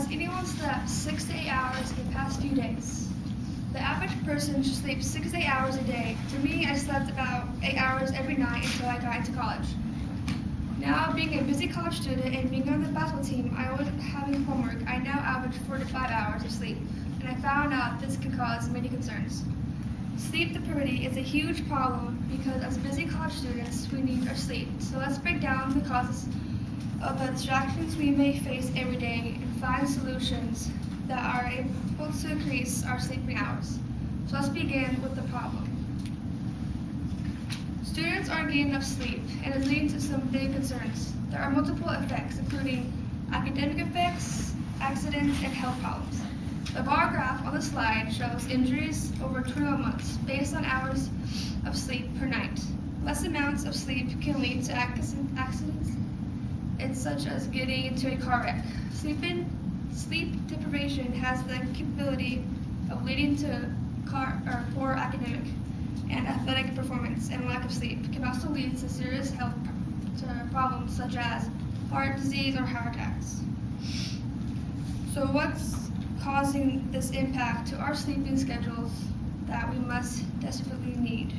Has anyone slept 6 to 8 hours in the past few days? The average person should sleep 6 to 8 hours a day. For me, I slept about 8 hours every night until I got into college. Now, being a busy college student and being on the basketball team, I wasn't having homework. I now average 4 to 5 hours of sleep, and I found out this can cause many concerns. Sleep deprivation is a huge problem because as busy college students, we need our sleep. So let's break down the causes of the distractions we may face every day and find solutions that are able to increase our sleeping hours. So let's begin with the problem. Students aren't getting enough sleep, and it's leading to some big concerns. There are multiple effects, including academic effects, accidents, and health problems. The bar graph on the slide shows injuries over 21 months based on hours of sleep per night. Less amounts of sleep can lead to accidents, such as getting into a car wreck. Sleep deprivation has the capability of leading to poor academic and athletic performance, and lack of sleep can also lead to serious health problems such as heart disease or heart attacks. So what's causing this impact to our sleeping schedules that we must desperately need?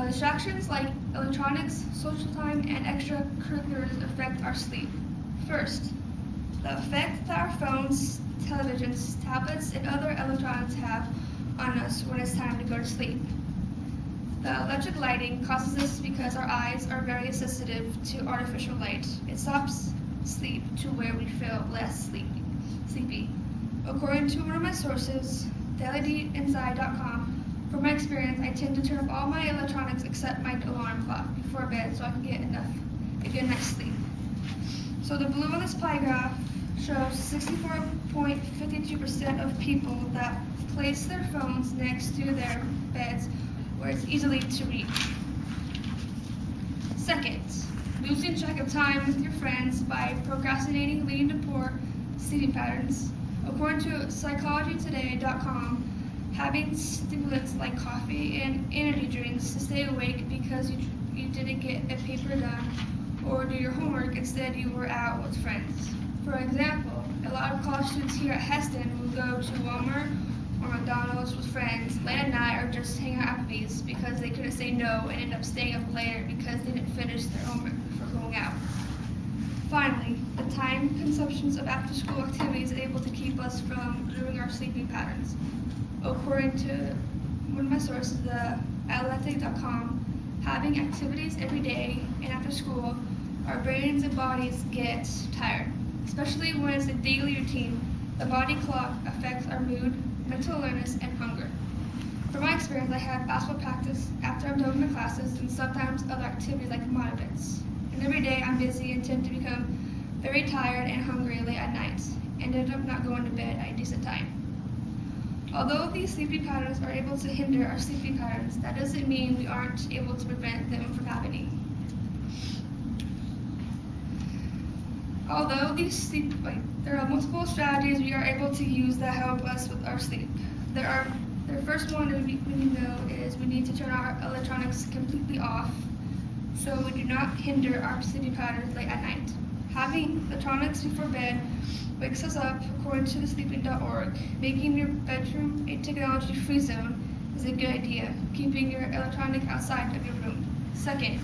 Distractions like electronics, social time, and extracurriculars affect our sleep. First, the effect that our phones, televisions, tablets, and other electronics have on us when it's time to go to sleep. The electric lighting causes this because our eyes are very sensitive to artificial light. It stops sleep to where we feel less sleepy. According to one of my sources, dailyinside.com, from my experience, I tend to turn off all my electronics except my alarm clock before bed so I can get a good night's sleep. So the blue on this pie graph shows 64.52% of people that place their phones next to their beds where it's easily to reach. Second, losing track of time with your friends by procrastinating leading to poor sleeping patterns. According to psychologytoday.com, having stimulants like coffee and energy drinks to stay awake because you didn't get a paper done or do your homework, instead you were out with friends. For example, a lot of college students here at Heston will go to Walmart or McDonald's with friends late at night or just hang out at Applebee's because they couldn't say no and end up staying up later because they didn't finish their homework before going out. Finally, the time consumptions of after-school activities are able to keep us from ruining our sleeping patterns. According to one of my sources, the athletic.com, having activities every day and after school, our brains and bodies get tired, especially when it's a daily routine. The body clock affects our mood, mental alertness, and hunger. From my experience, I have basketball practice after I'm done with my classes and sometimes other activities like mod events. And every day I'm busy and tend to become very tired and hungry late at night and end up not going to bed at a decent time. Although these sleeping patterns are able to hinder our sleeping patterns, that doesn't mean we aren't able to prevent them from happening. Although there are multiple strategies we are able to use that help us with our sleep. The first one we know is we need to turn our electronics completely off so we do not hinder our sleeping patterns late at night. Having electronics before bed wakes us up, according to thesleeping.org. Making your bedroom a technology-free zone is a good idea, keeping your electronic outside of your room. Second,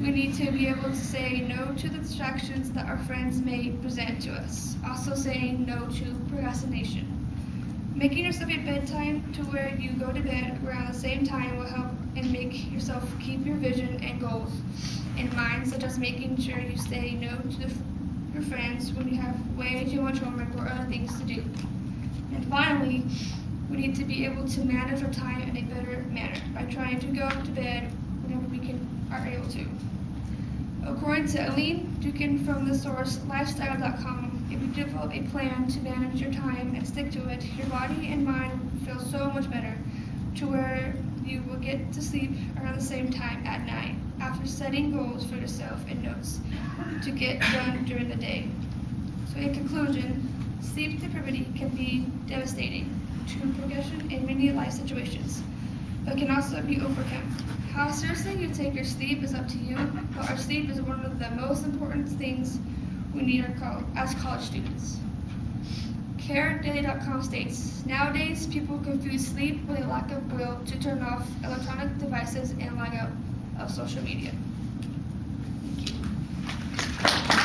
we need to be able to say no to the distractions that our friends may present to us. Also saying no to procrastination. Making yourself a bedtime to where you go to bed around the same time will help and make yourself keep your vision and goals in mind, such as making sure you say no to your friends when you have way too much homework or other things to do. And finally, we need to be able to manage our time in a better manner by trying to go to bed whenever we are able to. According to Aline Dukin from the source lifestyle.com, if you develop a plan to manage your time and stick to it, your body and mind will feel so much better to where you will get to sleep around the same time at night after setting goals for yourself and notes to get done during the day. So in conclusion, sleep deprivation can be devastating to progression in many life situations, but can also be overcome. How seriously you take your sleep is up to you, but our sleep is one of the most important things we need as college students. CareDaily.com states, nowadays people confuse sleep with a lack of will to turn off electronic devices and log out of social media. Thank you.